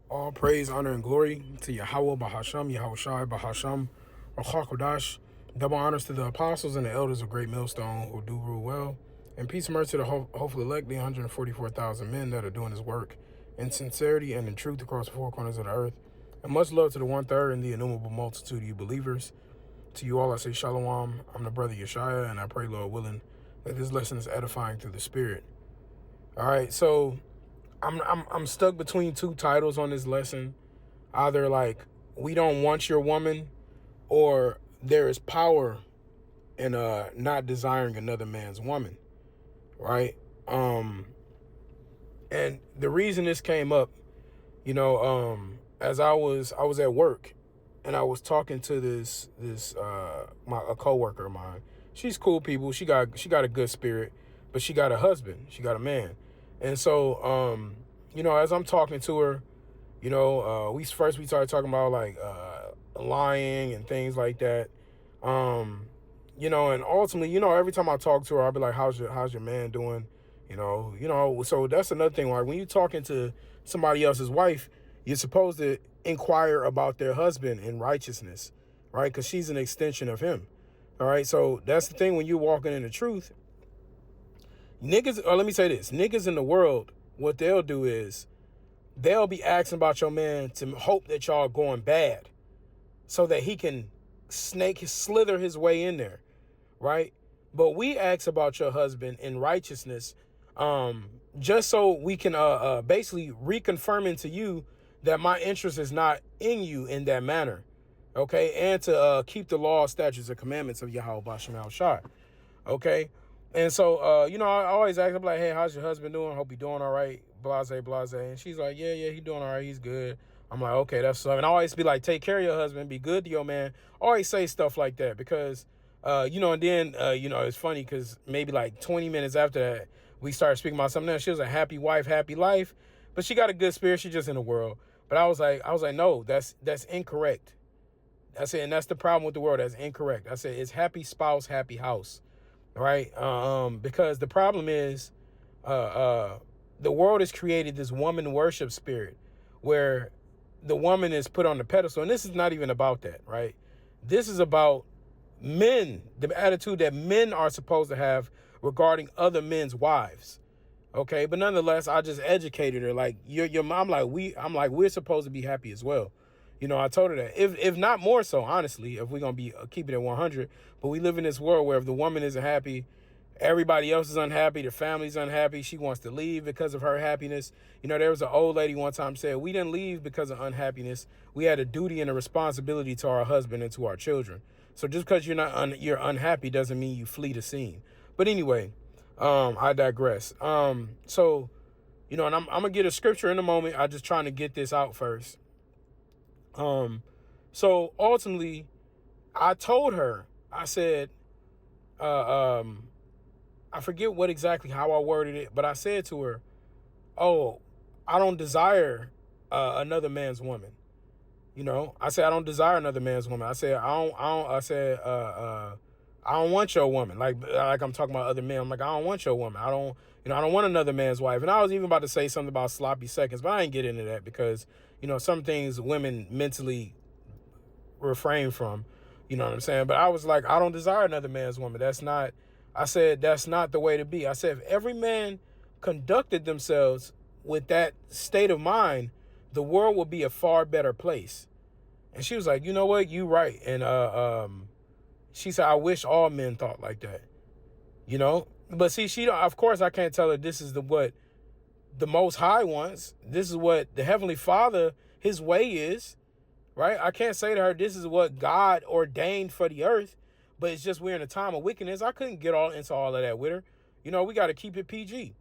All praise, honor, and glory to Yahweh Bahasham, Yahweh Shai Bahasham, Kodash. Double honors to the apostles and the elders of Great Millstone who do rule well. And peace and mercy to the hopefully elect, the 144,000 men that are doing his work in sincerity and in truth across the four corners of the earth. And much love to the one third and the innumerable multitude of you believers. To you all, I say Shalom. I'm the brother Yeshaya, and I pray, Lord willing, that this lesson is edifying through the Spirit. All right, so I'm stuck between two titles on this lesson. Either like we don't want your woman, or there is power in not desiring another man's woman, right? And the reason this came up, as I was at work, and I was talking to a coworker of mine. She's cool people. She got a good spirit, but she got a husband. She got a man, and so as I'm talking to her, we started talking about like lying and things like that. And ultimately, every time I talk to her, I'll be like, how's your man doing? So that's another thing. Like when you're talking to somebody else's wife, you're supposed to inquire about their husband in righteousness, right? Because she's an extension of him. All right. So that's the thing when you're walking in the truth. Niggas, or let me say this, niggas in the world, what they'll do is they'll be asking about your man to hope that y'all going bad so that he can slither his way in there, right? But we ask about your husband in righteousness, just so we can basically reconfirm to you that my interest is not in you in that manner, okay? And to keep the law, statutes, and commandments of Yahweh Bashem Shai, okay? And so, I always ask, I'm like, hey, how's your husband doing? Hope he doing all right, blase, blase. And she's like, yeah, he doing all right, he's good. I'm like, okay, that's something. And I always be like, take care of your husband, be good to your man. Always say stuff like that because, and then, it's funny because maybe like 20 minutes after that, we started speaking about something else. She was a happy wife, happy life, but she got a good spirit. She's just in the world. But I was like, no, that's incorrect. I said, and that's the problem with the world. That's incorrect. I said, it's happy spouse, happy house, right? Because the problem is, the world has created this woman worship spirit where the woman is put on the pedestal. And this is not even about that, right? This is about men, the attitude that men are supposed to have regarding other men's wives. Okay. But nonetheless, I just educated her. Like your mom, we're supposed to be happy as well. I told her that if not more so, honestly, if we're going to be keeping it 100, but we live in this world where if the woman isn't happy, everybody else is unhappy. The family's unhappy. She wants to leave because of her happiness. There was an old lady one time said, we didn't leave because of unhappiness. We had a duty and a responsibility to our husband and to our children. So just because you're unhappy doesn't mean you flee the scene. But anyway, I digress. So, and I'm going to get a scripture in a moment. I'm just trying to get this out first. So ultimately I told her, I said, I forget what exactly how I worded it, but I said to her, oh, I don't desire another man's woman. I said, I don't desire another man's woman. I said, I don't want your woman. Like I'm talking about other men. I'm like, I don't want your woman. I don't want another man's wife. And I was even about to say something about sloppy seconds, but I ain't get into that because, some things women mentally refrain from, you know what I'm saying? But I was like, I don't desire another man's woman. I said, that's not the way to be. I said, if every man conducted themselves with that state of mind, the world would be a far better place. And she was like, you know what? You right. And she said, I wish all men thought like that, But see, of course, I can't tell her this is what the Most High wants. This is what the Heavenly Father, his way is, right? I can't say to her, this is what God ordained for the earth. But it's just we're in a time of wickedness. I couldn't get into all of that with her. We got to keep it PG.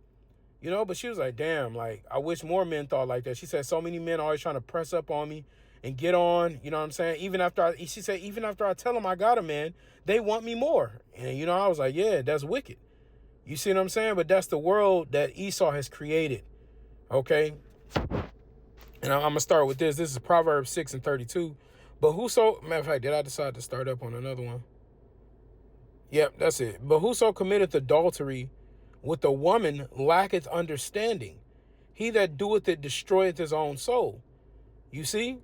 But she was like, damn, like, I wish more men thought like that. She said, so many men are always trying to press up on me and get on, you know what I'm saying? She said, even after I tell them I got a man, they want me more. And, I was like, yeah, that's wicked. You see what I'm saying? But that's the world that Esau has created. Okay. And I'm going to start with this. This is Proverbs 6:32. But matter of fact, did I decide to start up on another one? Yep, that's it. But whoso committeth adultery with a woman lacketh understanding. He that doeth it destroyeth his own soul. You see?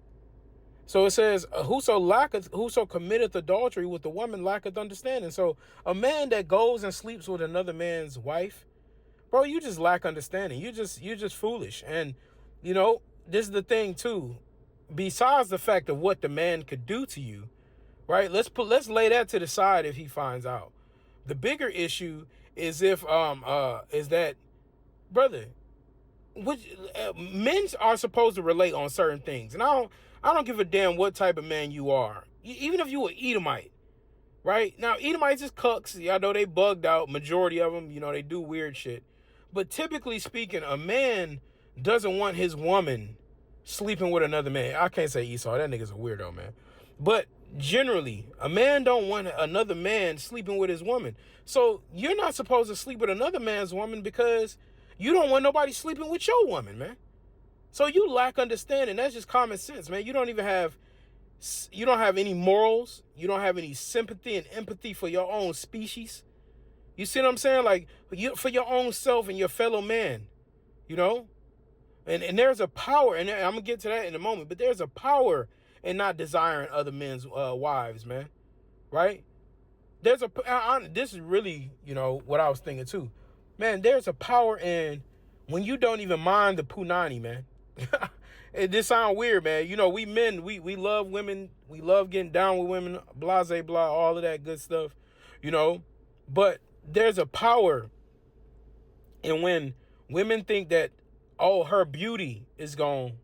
So it says, whoso committeth adultery with the woman lacketh understanding. So a man that goes and sleeps with another man's wife, bro, you just lack understanding. You're just foolish. And this is the thing too. Besides the fact of what the man could do to you, right? Let's lay that to the side if he finds out. The bigger issue is is that, brother, men are supposed to relate on certain things, and I don't give a damn what type of man you are. Even if you were Edomite, right? Now Edomites is cucks. I know they bugged out. Majority of them, they do weird shit. But typically speaking, a man doesn't want his woman sleeping with another man. I can't say Esau. That nigga's a weirdo, man. But generally, a man don't want another man sleeping with his woman. So you're not supposed to sleep with another man's woman because you don't want nobody sleeping with your woman, man. So you lack understanding. That's just common sense, man. You don't have any morals. You don't have any sympathy and empathy for your own species. You see what I'm saying? Like, for your own self and your fellow man, And there's a power, and I'm going to get to that in a moment, but there's a power in not desiring other men's wives, man. Right? This is really, what I was thinking too. Man, there's a power in when you don't even mind the punani, man. This sounds weird, man. We men, we love women. We love getting down with women, blah, blah, blah, all of that good stuff, But there's a power in when women think that, oh, her beauty is going to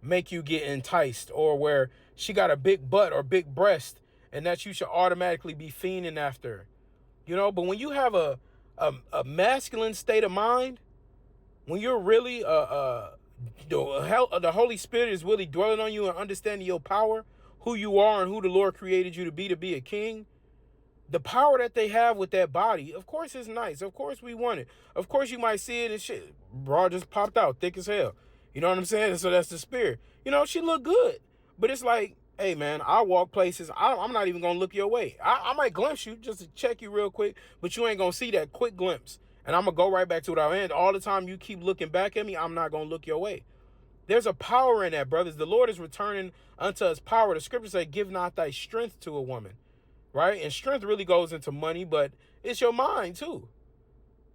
make you get enticed, or where she got a big butt or big breast and that you should automatically be fiending after her. But when you have a masculine state of mind, when you're really the Holy Spirit is really dwelling on you and understanding your power, who you are and who the Lord created you to be a king, the power that they have with that body, of course, is nice. Of course, we want it. Of course, you might see it and shit. Bra just popped out, thick as hell. You know what I'm saying? So that's the spirit. She look good. But it's like, hey, man, I walk places. I'm not even going to look your way. I might glimpse you just to check you real quick, but you ain't going to see that quick glimpse. And I'm going to go right back to what I end. All the time you keep looking back at me, I'm not going to look your way. There's a power in that, brothers. The Lord is returning unto us power. The scriptures say, give not thy strength to a woman. Right? And strength really goes into money, but it's your mind too.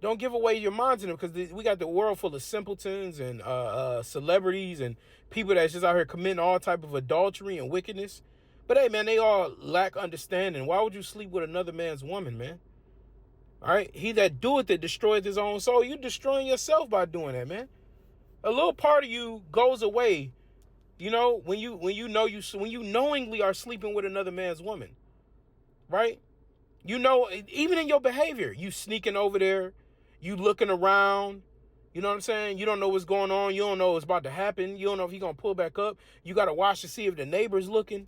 Don't give away your mind to them, because we got the world full of simpletons and celebrities and people that's just out here committing all type of adultery and wickedness. But hey, man, they all lack understanding. Why would you sleep with another man's woman, man? All right? He that doeth it destroyeth his own soul. You're destroying yourself by doing that, man. A little part of you goes away, when you knowingly are sleeping with another man's woman. Right? Even in your behavior, you sneaking over there, you looking around, you know what I'm saying? You don't know what's going on. You don't know what's about to happen. You don't know if he's going to pull back up. You got to watch to see if the neighbor's looking.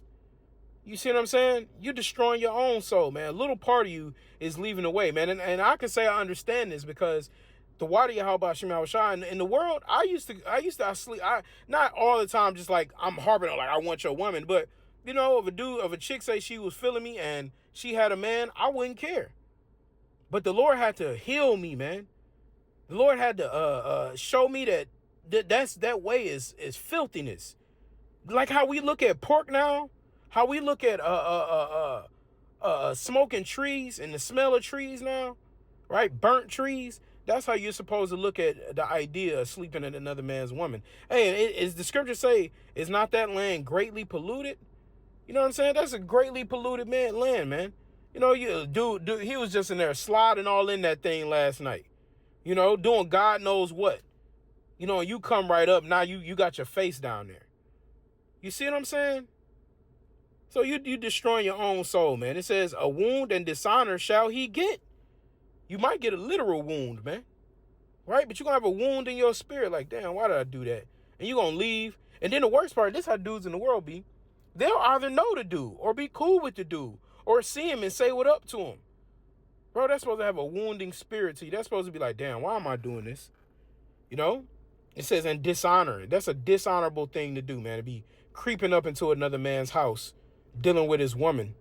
You see what I'm saying? You're destroying your own soul, man. A little part of you is leaving away, man. And I can say I understand this because the water Yahweh Shem Yahushua in the world, I used to sleep. Not all the time, just like I'm harping on like I want your woman, but if a chick say she was feeling me and she had a man, I wouldn't care. But the Lord had to heal me, man. The Lord had to show me that way is filthiness. Like how we look at pork now, how we look at smoking trees and the smell of trees now, right? Burnt trees. That's how you're supposed to look at the idea of sleeping in another man's woman. Hey, is the scripture say, is not that land greatly polluted? You know what I'm saying? That's a greatly polluted land, man. Dude, he was just in there sliding all in that thing last night. Doing God knows what. And you come right up, now you got your face down there. You see what I'm saying? So you destroying your own soul, man. It says, a wound and dishonor shall he get. You might get a literal wound, man. Right? But you're going to have a wound in your spirit. Like, damn, why did I do that? And you're going to leave. And then the worst part, this is how dudes in the world be. They'll either know the dude or be cool with the dude or see him and say what up to him. Bro, that's supposed to have a wounding spirit to you. That's supposed to be like, damn, why am I doing this? It says, and dishonor. That's a dishonorable thing to do, man. To be creeping up into another man's house, dealing with his woman,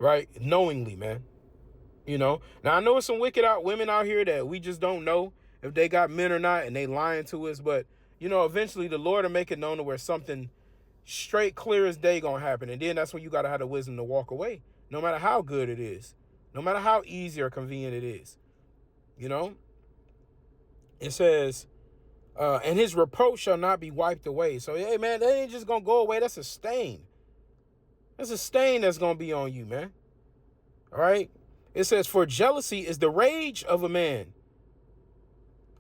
right? Knowingly, man. Now I know it's some wicked women out here that we just don't know if they got men or not, and they lying to us. But, eventually the Lord will make it known to where something straight clear as day gonna happen. And then that's when you gotta have the wisdom to walk away, no matter how good it is, no matter how easy or convenient it is. You know? It says, and his reproach shall not be wiped away. So, hey, man, that ain't just gonna go away. That's a stain. That's a stain that's gonna be on you, man. All right? It says, for jealousy is the rage of a man.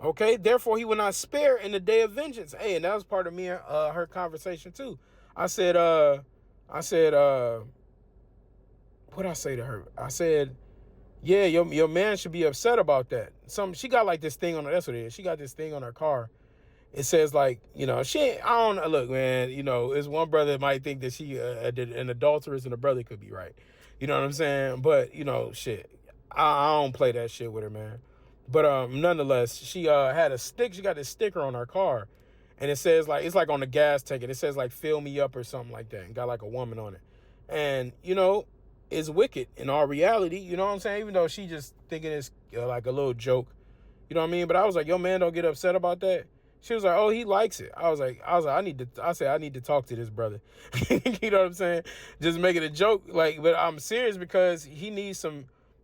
Okay? Therefore, he will not spare in the day of vengeance. Hey, and that was part of me and her conversation, too. I said, what I say to her? I said, yeah, your man should be upset about that. She got like this thing on her. That's what it is. She got this thing on her car. It says like, I don't look, man, it's one brother that might think that she an adulteress and the brother could be right. You know what I'm saying? But, shit, I don't play that shit with her, man. But nonetheless, she had she got this sticker on her car. And it says like, it's like on the gas tank. And it says like, fill me up or something like that. And got like a woman on it. And, it's wicked in all reality. You know what I'm saying? Even though she just thinking it's like a little joke. You know what I mean? But I was like, yo, man, don't get upset about that. She was like, oh, he likes it. I was like, I need to talk to this brother. You know what I'm saying? Just making a joke. Like, but I'm serious because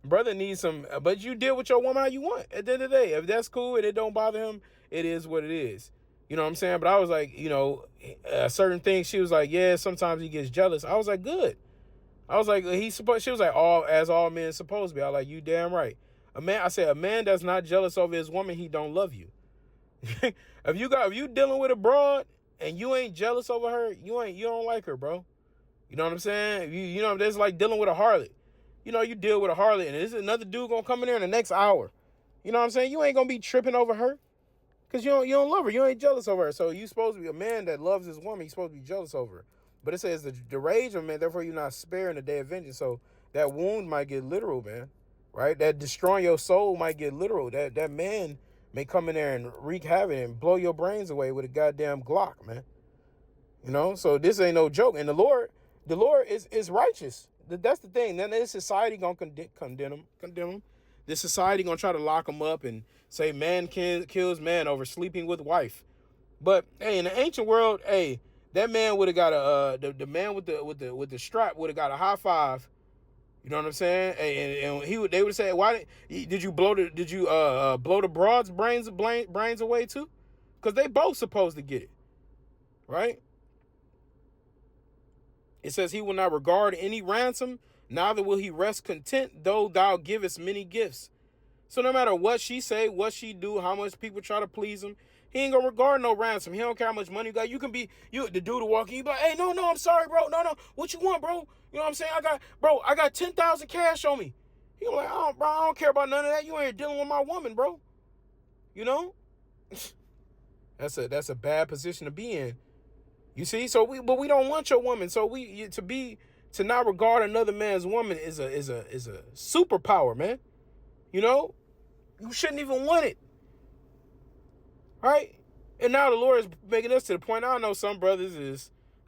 brother needs some, but you deal with your woman how you want. At the end of the day, if that's cool and it don't bother him, it is what it is. You know what I'm saying? But I was like, certain things, she was like, yeah, sometimes he gets jealous. I was like, good. I was like, she was like, as all men supposed to be. I was like, you damn right. A man that's not jealous over his woman, he don't love you. If you dealing with a broad and you ain't jealous over her, you don't like her, bro. You know what I'm saying? That's like dealing with a harlot. You deal with a harlot and there's another dude gonna come in there in the next hour. You know what I'm saying? You ain't gonna be tripping over her because you don't love her. You ain't jealous over her. So you supposed to be a man that loves his woman. He's supposed to be jealous over her. But it says the rage of man, therefore you're not sparing the day of vengeance. So that wound might get literal, man. Right? That destroying your soul might get literal. That man may come in there and wreak havoc and blow your brains away with a goddamn Glock, man. So this ain't no joke. And the Lord is righteous. That's the thing. Then this society gonna condemn him. This society gonna try to lock him up and say man kills man over sleeping with wife. But hey, in the ancient world, hey, that man would have got the man with the strap would have got a high five. You know what I'm saying? And they would say, why did you blow the broad's brains away too? Because they both supposed to get it, right? It says he will not regard any ransom, neither will he rest content, though thou givest many gifts. So no matter what she say, what she do, how much people try to please him, he ain't gonna regard no ransom. He don't care how much money you got. You can be the dude to walk in, you be like, hey, no, I'm sorry, bro. No, what you want, bro? You know what I'm saying? I got 10,000 cash on me. He gonna be like, oh, bro, I don't care about none of that. You ain't dealing with my woman, bro. That's a bad position to be in. You see? But we don't want your woman. So to not regard another man's woman is a superpower, man. You shouldn't even want it. Right? And now the Lord is making us to the point. I know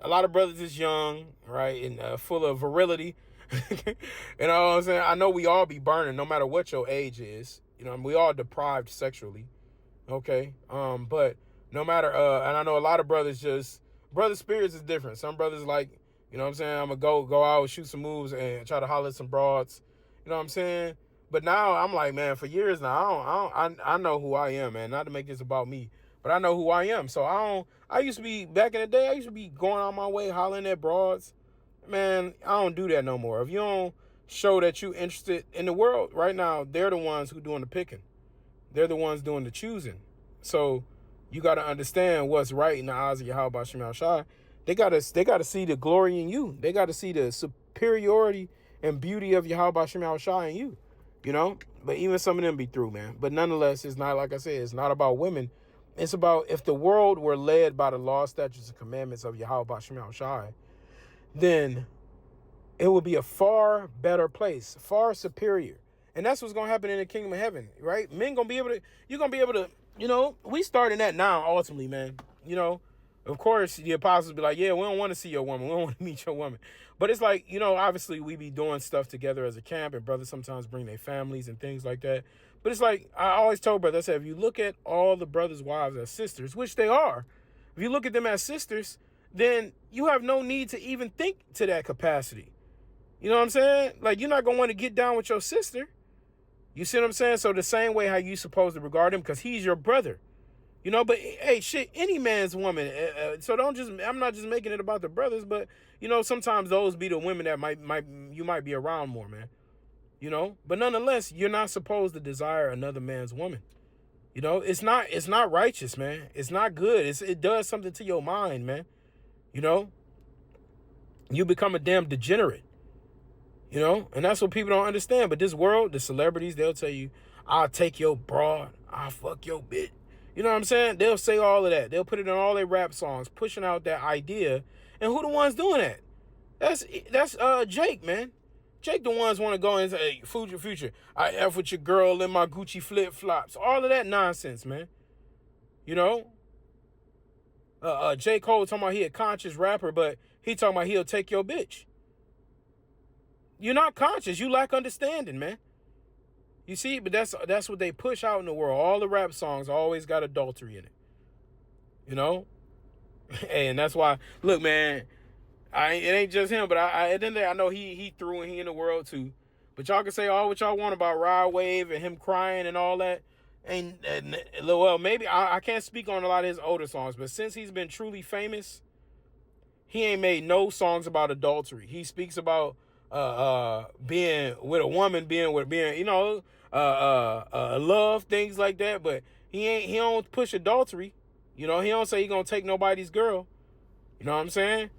a lot of brothers is young, right? And full of virility. You know what I'm saying? I know we all be burning no matter what your age is. We all deprived sexually. Okay? But no matter, and I know a lot of brothers brother spirits is different. Some brothers like, I'm saying? I'm going to go out, shoot some moves and try to holler at some broads. You know what I'm saying? But now I'm like, man, for years now, I know who I am, man. Not to make this about me, but I know who I am. So I used to be, back in the day, I used to be going on my way, hollering at broads. Man, I don't do that no more. If you don't show that you interested in the world right now, they're the ones who doing the picking. They're the ones doing the choosing. So you got to understand what's right in the eyes of Yahweh Shem Shai. They got to see the glory in you. They got to see the superiority and beauty of Yahweh Shem Shai in you. But even some of them be through, man. But nonetheless, it's not, like I said, it's not about women. It's about if the world were led by the law, statutes, and commandments of Yahweh Shem Shai, then it would be a far better place, far superior. And that's what's going to happen in the kingdom of heaven, right? You're going to be able to, we starting that now, ultimately, man. Of course, the apostles be like, yeah, we don't want to see your woman. We don't want to meet your woman. But it's like, obviously we be doing stuff together as a camp, and brothers sometimes bring their families and things like that. But it's like, I always told brothers, I said, if you look at all the brothers' wives as sisters, which they are, if you look at them as sisters, then you have no need to even think to that capacity. You know what I'm saying? Like, you're not going to want to get down with your sister. You see what I'm saying? So the same way how you supposed to regard him, because he's your brother. You know, but hey, shit, any man's woman. So don't just, I'm not just making it about the brothers, but, you know, sometimes those be the women that you might be around more, man. You know, but nonetheless, you're not supposed to desire another man's woman. You know, it's not righteous, man. It's not good. It does something to your mind, man. You know, you become a damn degenerate. You know, and that's what people don't understand. But this world, the celebrities, they'll tell you, I'll take your broad, I'll fuck your bitch. You know what I'm saying? They'll say all of that. They'll put it in all their rap songs, pushing out that idea. And who the ones doing that? That's Jake, man. Jake the ones want to go and say, hey, future, I F with your girl in my Gucci flip-flops. All of that nonsense, man. You know? J. Cole talking about he a conscious rapper, but he talking about he'll take your bitch. You're not conscious. You lack understanding, man. You see, but that's what they push out in the world. All the rap songs always got adultery in it. You know? And that's why, look, man, it ain't just him, but at the end of the day, I know he threw and he in the world too. But y'all can say all what y'all want about Rod Wave and him crying and all that. And well, maybe I can't speak on a lot of his older songs, but since he's been truly famous, he ain't made no songs about adultery. He speaks about being with a woman, being you know, love, things like that, but he don't push adultery. You know, he don't say he gonna take nobody's girl. You know what I'm saying?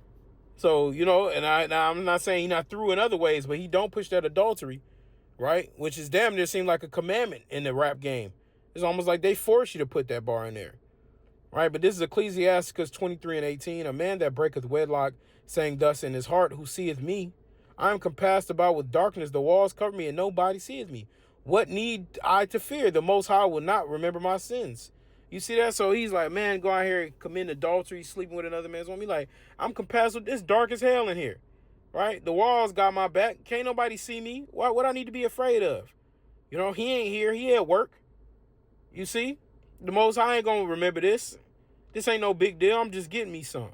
So, you know, and I'm not saying he not through in other ways, but he don't push that adultery, right? Which is damn near seem like a commandment in the rap game. It's almost like they force you to put that bar in there, right? But this is Ecclesiasticus 23:18. A man that breaketh wedlock, saying thus in his heart, who seeth me? I am compassed about with darkness. The walls cover me, and nobody seeth me. What need I to fear? The Most High will not remember my sins. You see that? So he's like, man, go out here and commit adultery, sleeping with another man's woman. Like, I'm compassed with this dark as hell in here, right? The walls got my back. Can't nobody see me. What I need to be afraid of? You know, he ain't here. He at work. You see? The Most High ain't going to remember this. This ain't no big deal. I'm just getting me some.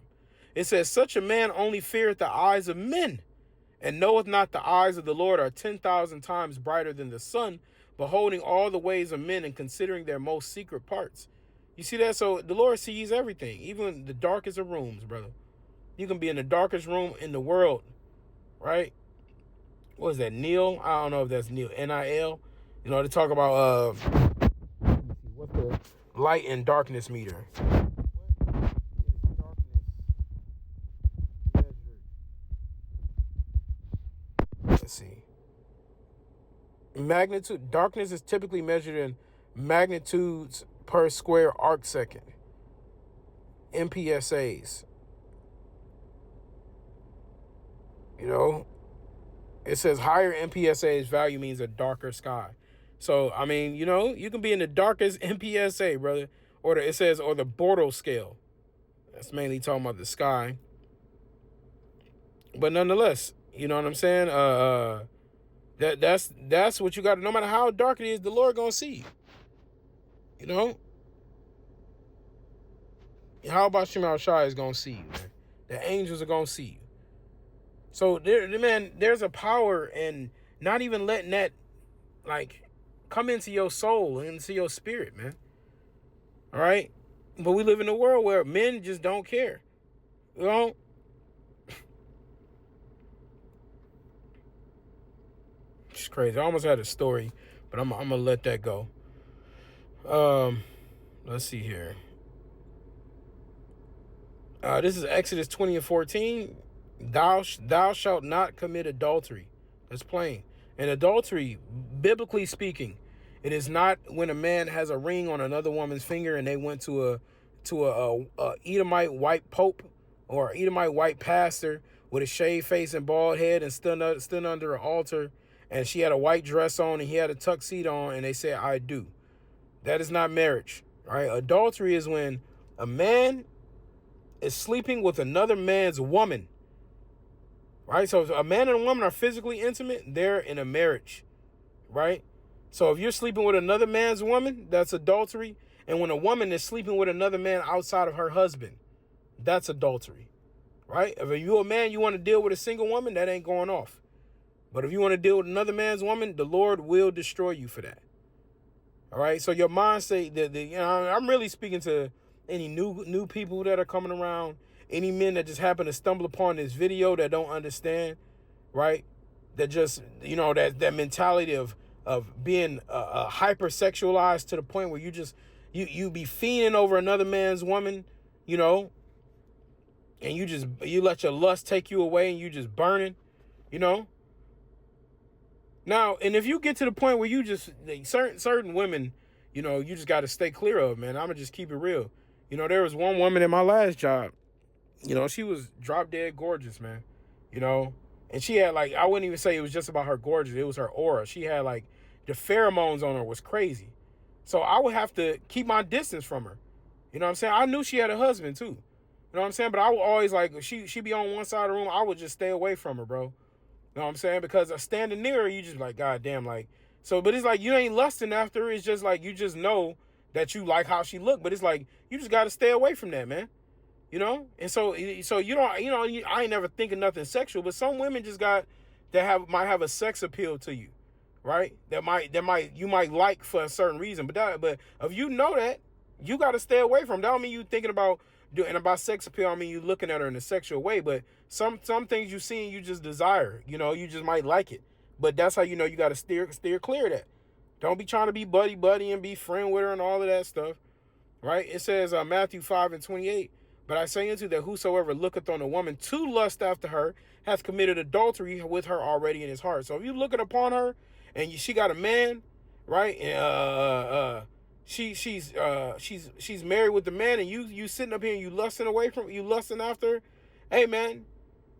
It says, such a man only feareth the eyes of men, and knoweth not the eyes of the Lord are 10,000 times brighter than the sun, beholding all the ways of men and considering their most secret parts. You see that? So the Lord sees everything, even the darkest of rooms, brother. You can be in the darkest room in the world, right? What is that, Neil? I don't know if that's Neil, N-I-L. You know, to talk about, what's the light and darkness meter? Let's see. Magnitude. Darkness is typically measured in magnitudes per square arc second. MPSAs. You know, it says higher MPSAs value means a darker sky. So, I mean, you know, you can be in the darkest MPSA, brother. Or it says, or the Bortle scale. That's mainly talking about the sky. But nonetheless, you know what I'm saying? That's what you got to, no matter how dark it is, the Lord gonna see you. You know? How about Shemal Shai is gonna see you, man? The angels are gonna see you. So there's a power in not even letting that like come into your soul and into your spirit, man. All right? But we live in a world where men just don't care. You know? It's crazy. I almost had a story, but I'm gonna let that go. Let's see here. This is Exodus 20:14. Thou shalt not commit adultery. That's plain. And adultery, biblically speaking, it is not when a man has a ring on another woman's finger and they went to a Edomite white pope or Edomite white pastor with a shaved face and bald head and stood under an altar, and she had a white dress on and he had a tuxedo on, and they said, I do. That is not marriage, right? Adultery is when a man is sleeping with another man's woman, right? So if a man and a woman are physically intimate, they're in a marriage, right? So if you're sleeping with another man's woman, that's adultery. And when a woman is sleeping with another man outside of her husband, that's adultery. right? If you a man, you want to deal with a single woman, that ain't going off. But if you want to deal with another man's woman, the Lord will destroy you for that. All right. So your mindset, I'm really speaking to any new people that are coming around, any men that just happen to stumble upon this video that don't understand, right? That just, that mentality of being hypersexualized to the point where you be fiending over another man's woman, and you let your lust take you away and you just burning, you know. Now, and if you get to the point where you just certain women, you just got to stay clear of, man. I'm gonna just keep it real. There was one woman in my last job. She was drop dead gorgeous, man. And she had I wouldn't even say it was just about her gorgeous. It was her aura. She had the pheromones on her was crazy. So I would have to keep my distance from her. You know what I'm saying? I knew she had a husband too. You know what I'm saying? But I would always she be on one side of the room. I would just stay away from her, bro. You know what I'm saying? Because standing near her, you just God damn, so. But it's you ain't lusting after her. It's just you just know that you like how she look. But it's you just got to stay away from that, man. And so you don't, I ain't never thinking nothing sexual, but some women just might have a sex appeal to you, right? You might like for a certain reason, but if you know that, you got to stay away from. That don't mean you thinking about about sex appeal. I mean you looking at her in a sexual way, but some things you see and you just desire, you just might like it, but that's how you got to steer clear of that. Don't be trying to be buddy and be friend with her and all of that stuff, right? It says Matthew 5:28. But I say unto you that whosoever looketh on a woman to lust after her hath committed adultery with her already in his heart. So if you looking upon her and she got a man, right? And she's married with the man, and you sitting up here and you lusting after her. Hey man,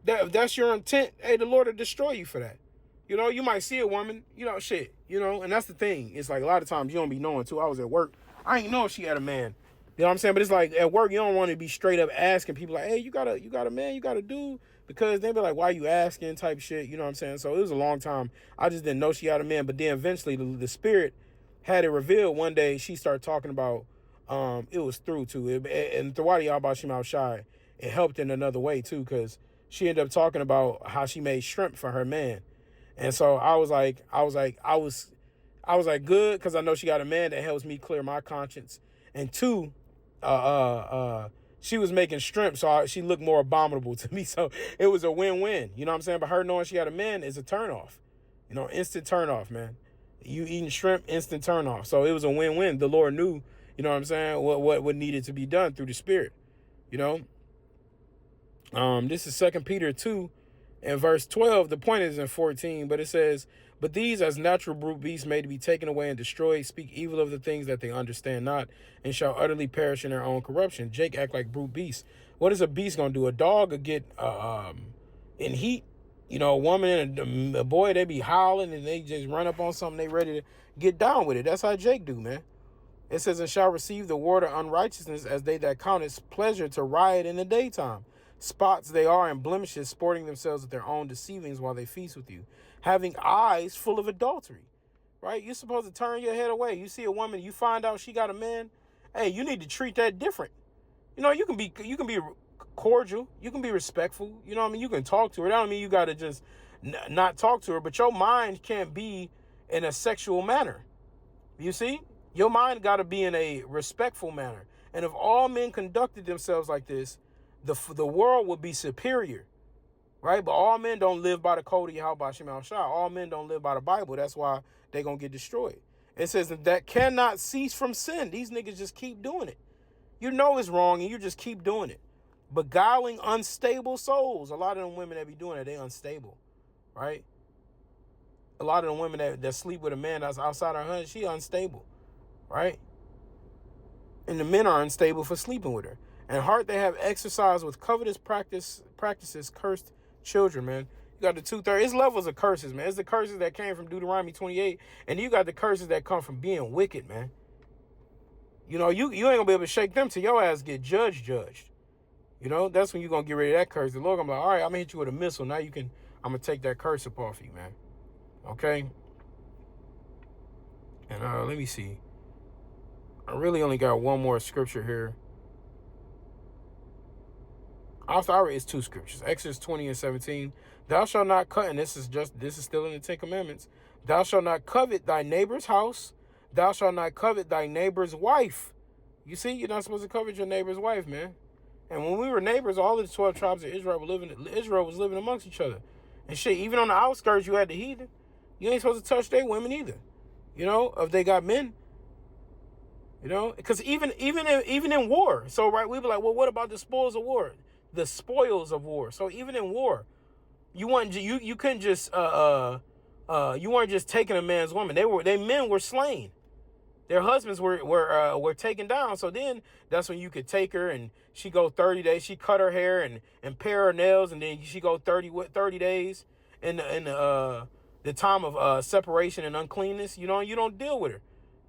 if that's your intent, hey, the Lord will destroy you for that. You might see a woman, shit, and that's the thing. It's a lot of times you don't be knowing too. I was at work. I ain't know if she had a man. You know what I'm saying? But it's at work, you don't want to be straight up asking people hey, you got a man, you got a dude? Because they be why are you asking type shit, you know what I'm saying? So it was a long time. I just didn't know she had a man. But then eventually the spirit had it revealed. One day she started talking about, it was through too. And Thawadi Abashim Shai, it helped in another way too, because she ended up talking about how she made shrimp for her man. And so I was good, because I know she got a man that helps me clear my conscience. And two, she was making shrimp, so she looked more abominable to me. So it was a win-win. You know what I'm saying? But her knowing she had a man is a turnoff. Instant turnoff, man. You eating shrimp, instant turnoff. So it was a win-win. The Lord knew, you know what I'm saying, what needed to be done through the Spirit. This is 2 Peter 2 and verse 12. The point is in 14, but it says, but these as natural brute beasts made to be taken away and destroyed speak evil of the things that they understand not, and shall utterly perish in their own corruption. Jake act like brute beasts. What is a beast gonna do? A dog will get in heat. A woman and a boy, they be howling and they just run up on something, they ready to get down with it. That's how Jake do, man. It says, and shall receive the word of unrighteousness as they that count it pleasure to riot in the daytime. Spots they are and blemishes, sporting themselves with their own deceivings while they feast with you, having eyes full of adultery. Right? You're supposed to turn your head away. You see a woman, you find out she got a man. Hey, you need to treat that different. You can be cordial, you can be respectful. You know what I mean? You can talk to her. That don't mean you got to just not talk to her, but your mind can't be in a sexual manner. You see? Your mind got to be in a respectful manner. And if all men conducted themselves like this, the world would be superior, right? But all men don't live by the code of Yahweh Shem Shah. All men don't live by the Bible. That's why they're going to get destroyed. It says that cannot cease from sin. These niggas just keep doing it. You know it's wrong and you just keep doing it. Beguiling unstable souls. A lot of them women that be doing it, they unstable, right? A lot of them women that sleep with a man that's outside her husband, she unstable, right? And the men are unstable for sleeping with her. And heart they have exercised with covetous practices cursed children, man. You got the 2/3. It's levels of curses, man. It's the curses that came from Deuteronomy 28. And you got the curses that come from being wicked, man. You ain't gonna be able to shake them till your ass get judged. That's when you're gonna get rid of that curse. The Lord gonna be like, all right, I'm gonna hit you with a missile. Now I'm gonna take that curse up off you, man. Okay? And let me see. I really only got one more scripture here. It's two scriptures. Exodus 20:17. Thou shalt not cut, and this is still in the Ten Commandments. Thou shalt not covet thy neighbor's house. Thou shalt not covet thy neighbor's wife. You see, you're not supposed to covet your neighbor's wife, man. And when we were neighbors, all of the 12 tribes of Israel was living amongst each other. And shit, even on the outskirts, you had the heathen. You ain't supposed to touch their women either. You know, if they got men. You know, because even in war, so right, we be like, well, what about the spoils of war? The spoils of war. So even in war, you couldn't just you weren't just taking a man's woman. Their men were slain. Their husbands were taken down. So then that's when you could take her and she go 30 days. She cut her hair and pare her nails, and then she go 30 days in the time of separation and uncleanness. You know, you don't deal with her.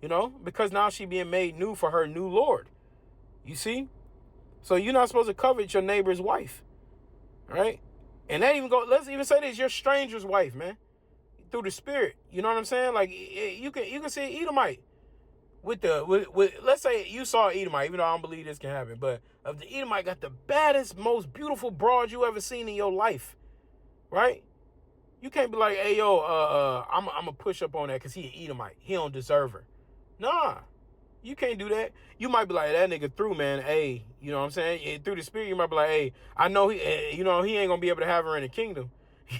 You know, because now she being made new for her new Lord. You see? So you're not supposed to covet your neighbor's wife. Right? And let's even say this, your stranger's wife, man. Through the spirit. You know what I'm saying? Like you can see Edomite. With let's say you saw Edomite, even though I don't believe this can happen, but if the Edomite got the baddest, most beautiful broad you ever seen in your life, right? You can't be like, hey yo, I'm gonna push up on that because he an Edomite. He don't deserve her. Nah, you can't do that. You might be like, that nigga through, man. Hey, you know what I'm saying? Through the spirit, you might be like, hey, I know he ain't gonna be able to have her in the kingdom.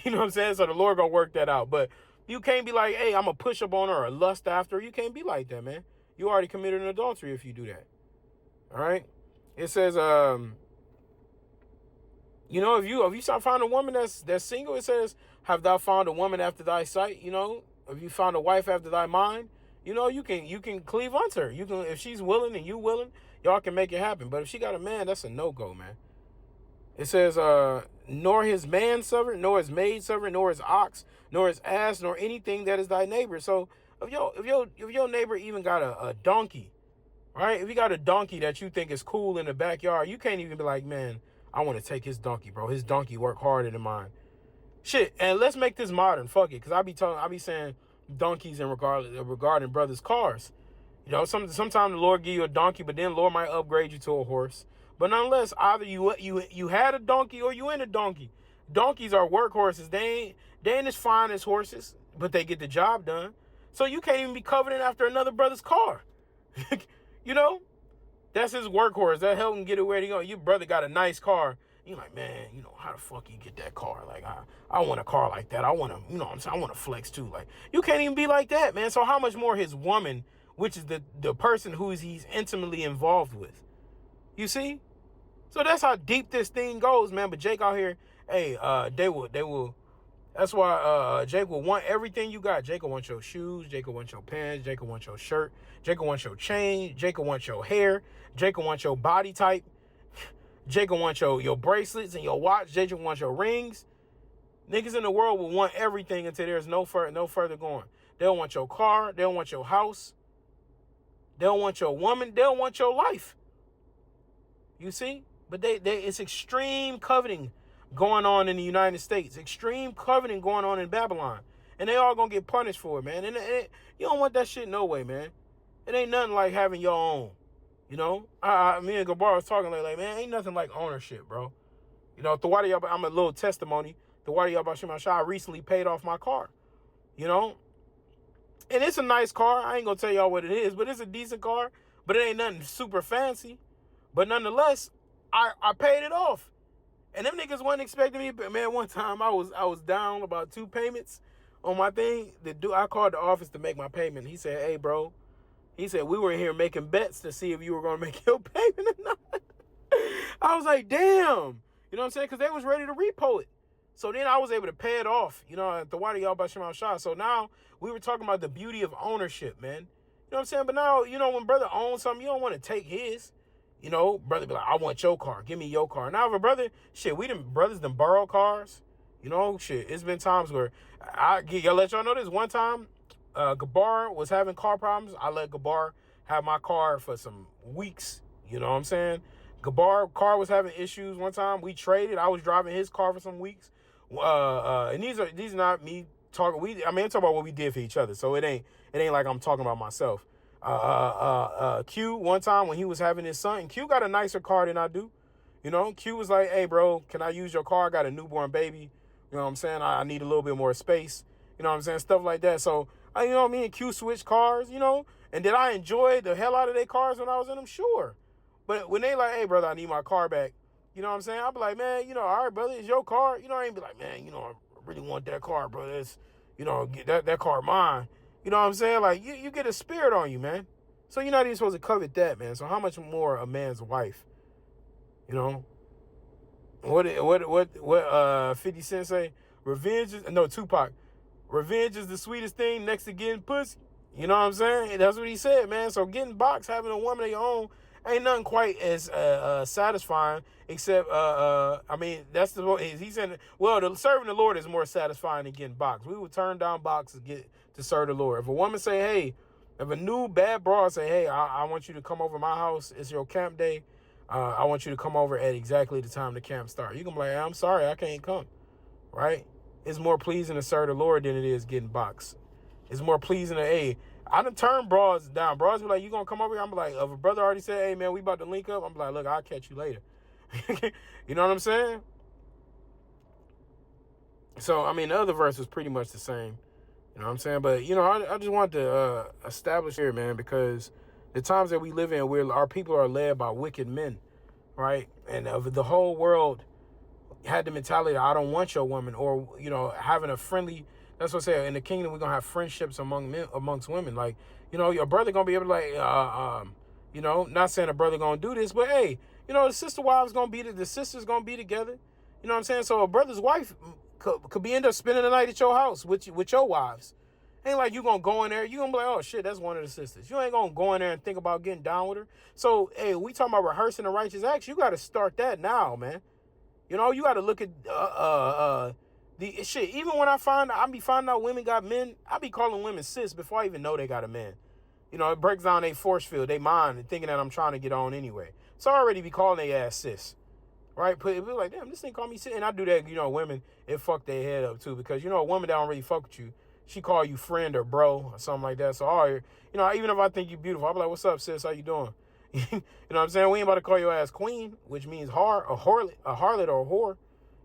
You know what I'm saying? So the Lord gonna work that out. But you can't be like, hey, I'm gonna push up on her or lust after her. You can't be like that, man. You already committed an adultery if you do that. All right? It says, you know, if you find a woman that's single, it says, have thou found a woman after thy sight? You know, if you found a wife after thy mind, you know, you can cleave unto her. You can, if she's willing and you willing, y'all can make it happen. But if she got a man, that's a no-go, man. It says, nor his manservant, nor his maidservant, nor his ox, nor his ass, nor anything that is thy neighbor. So if your neighbor even got a donkey, right? If you got a donkey that you think is cool in the backyard, you can't even be like, man, I want to take his donkey, bro. His donkey work harder than mine. Shit, and let's make this modern. Fuck it, because I be saying donkeys in regarding brothers' cars. You know, sometimes the Lord give you a donkey, but then the Lord might upgrade you to a horse. But nonetheless, either you had a donkey or you in a donkey. Donkeys are workhorses. They ain't as fine as horses, but they get the job done. So you can't even be coveting after another brother's car. You know? That's his workhorse. That help him get it where he go. Your brother got a nice car. You're like, man, you know, how the fuck you get that car? Like, I want a car like that. I want to, you know what I'm saying? I want to flex too. Like, you can't even be like that, man. So how much more his woman, which is the person who he's intimately involved with? You see? So that's how deep this thing goes, man. But Jake out here, hey, they will. That's why Jake will want everything you got. Jake will want your shoes. Jake will want your pants. Jake will want your shirt. Jake will want your chain. Jake will want your hair. Jake will want your body type. Jake will want your bracelets and your watch. Jake will want your rings. Niggas in the world will want everything until there's no further going. They'll want your car. They'll want your house. They'll want your woman. They'll want your life. You see? But it's extreme coveting going on in the United States. Extreme coveting going on in Babylon. And they all gonna get punished for it, man. And you don't want that shit no way, man. It ain't nothing like having your own. You know? Me and Gabar was talking like, man, ain't nothing like ownership, bro. You know, I'm a little testimony. I recently paid off my car. You know? And it's a nice car. I ain't gonna tell y'all what it is, but it's a decent car. But it ain't nothing super fancy. But nonetheless, I paid it off. And them niggas wasn't expecting me. But man, one time I was down about 2 payments on my thing. I called the office to make my payment. He said, hey, bro. He said, we were in here making bets to see if you were going to make your payment or not. I was like, damn. You know what I'm saying? Because they was ready to repo it. So then I was able to pay it off, you know, at the Wadi Y'all Bashim Shah. So now we were talking about the beauty of ownership, man. You know what I'm saying? But now, you know, when brother owns something, you don't want to take his. You know, brother be like, I want your car. Give me your car. Now, if a brother, shit, brothers done borrow cars. You know, shit, it's been times where I'll let y'all know this. One time, Gabar was having car problems. I let Gabar have my car for some weeks. You know what I'm saying? Gabar car was having issues one time. We traded. I was driving his car for some weeks. And these are not me talking. I'm talking about what we did for each other. So it ain't like I'm talking about myself. Q one time when he was having his son, and Q got a nicer car than I do. You know, Q was like, hey, bro, can I use your car? I got a newborn baby. You know what I'm saying? I need a little bit more space. You know what I'm saying? Stuff like that. So, you know, me and Q switched cars, you know. And did I enjoy the hell out of their cars when I was in them? Sure. But when they like, hey, brother, I need my car back. You know what I'm saying? I'll be like, man, you know, all right, brother, it's your car. You know, I ain't be like, man, you know, I really want that car, brother. It's, you know, that car mine. You know what I'm saying? Like, you get a spirit on you, man. So you're not even supposed to covet that, man. So how much more a man's wife? You know? What 50 Cent say? Revenge is, no, Tupac. Revenge is the sweetest thing next to getting pussy. You know what I'm saying? That's what he said, man. So getting boxed, having a woman of your own, ain't nothing quite as satisfying. Except, I mean, that's the he said. Well, serving the Lord is more satisfying than getting boxed. We would turn down boxes to serve the Lord. If a woman say, hey, if a new bad broad say, hey, I want you to come over my house. It's your camp day. I want you to come over at exactly the time the camp start. You can be like, I'm sorry, I can't come. Right? It's more pleasing to serve the Lord than it is getting boxed. It's more pleasing to, hey, I done turned broads down. Broads be like, you gonna come over here? I'm like, if a brother already said, hey, man, we about to link up, I'm like, look, I'll catch you later. You know what I'm saying? So, I mean, the other verse was pretty much the same. You know what I'm saying? But, you know, I just want to establish here, man, because the times that we live in, our people are led by wicked men, right? And of the whole world had the mentality, I don't want your woman, or, you know, having a friendly, that's what I say, in the kingdom, we're going to have friendships amongst women. Like, you know, your brother going to be able to, like, you know, not saying a brother going to do this, but, hey, you know, the sister wives going to be, the sisters going to be together. You know what I'm saying? So a brother's wife could be end up spending the night at your house with your wives. Ain't like you gonna go in there, you gonna be like, oh shit, that's one of the sisters. You ain't gonna go in there and think about getting down with her. So, hey, we talking about rehearsing the righteous acts. You gotta start that now, man. You know, you gotta look at the shit. Even when I be finding out women got men, I be calling women sis before I even know they got a man. You know, it breaks down their force field, they mind, and thinking that I'm trying to get on anyway. So I already be calling their ass sis. Right? But it be like, damn, this thing call me sis. And I do that, you know, women, it fuck their head up too. Because, you know, a woman that don't really fuck with you, she call you friend or bro or something like that. So, you know, even if I think you beautiful, I'll be like, what's up, sis? How you doing? You know what I'm saying? We ain't about to call your ass queen, which means a harlot or a whore.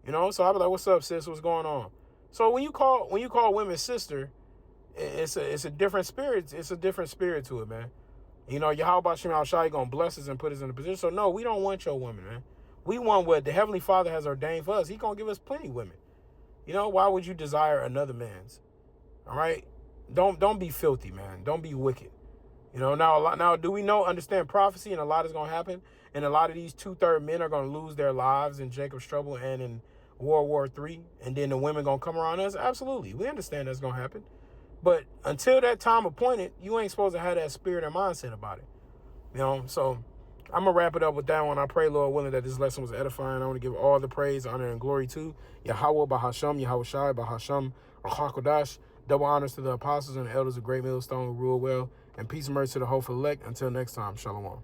You know? So I'll be like, what's up, sis? What's going on? So when you call women sister, it's a different spirit. It's a different spirit to it, man. You know, Yahweh Shem Al-Shai gonna bless us and put us in a position. So no, we don't want your woman, man. We want what the Heavenly Father has ordained for us. He gonna give us plenty of women. You know, why would you desire another man's? All right? Don't be filthy, man. Don't be wicked. You know, now do we understand prophecy, and a lot is gonna happen, and a lot of these 2/3 men are gonna lose their lives in Jacob's trouble and in World War III, and then the women gonna come around us? Absolutely. We understand that's gonna happen. But until that time appointed, you ain't supposed to have that spirit and mindset about it. You know, so I'm going to wrap it up with that one. I pray, Lord willing, that this lesson was edifying. I want to give all the praise, honor, and glory to Yahweh Bahasham, Yahweh Shai Bahasham, Achakodash. Double honors to the apostles and the elders of Great Millstone who rule well. And peace and mercy to the hopeful elect. Until next time, Shalom.